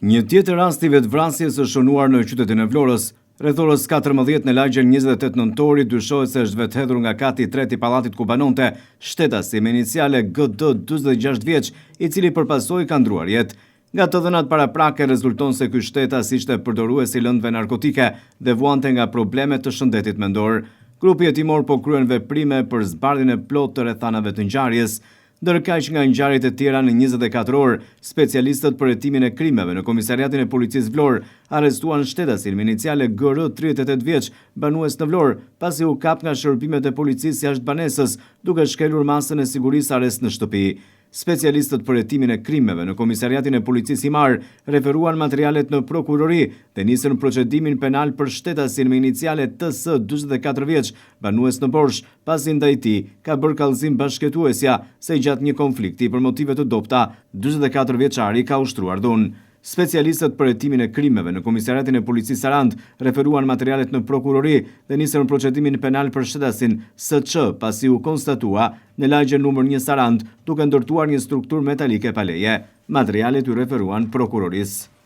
Një tjetër rast i vetvrasjes është shënuar në qytetin e Vlorës. Rreth orës 14 në lagjen 28 nëntori dyshohet se është vetëhedhur nga kati i tretë i pallatit ku banonte shtetasi me iniciale GD 46 vjeç, i cili përpasoj ka ndruar jetë. Nga të dhënat paraprake rezulton se ky shtetas ishte përdorues i lëndëve narkotike dhe vuante nga probleme të shëndetit mendor. Grupi hetimor po kryen veprime për zbardhjen e plotë të rrethanave të ngjarjes. Ndërkaq nga ngjarjet e tjera në 24 orë, specialistët për hetimin e krimeve në Komisariatin e Policisë Vlorë arrestuan shtetasin me iniciale GR 38 vjeç, banues në Vlorë, pasi u kap nga shërbimet e policisë jashtë banesës, duke shkelur masën e sigurisë arrest në shtëpi. Specialistët për hetimin e krimeve në Komisariatin e Policisë Himar referuan materialet në prokurori dhe nisën procedimin penal për shtetasin me iniciale TS 44 vjeç, banues në Borsh, pasi ndaj tij ka bërë kallëzim bashkëtuesja se gjatë një konflikti për motive të dobta, 44 vjeçari ka ushtruar dhunë. Specialistët për hetimin e krimeve në Komisariatin e Policisë Sarandë referuan materialet në prokurori dhe nisën procedimin penal për shtetasin SQ pasi u konstatua në lagjen numër 1 Sarandë duke ndërtuar një strukturë metalike pa leje. Materialet u referuan prokurorisë.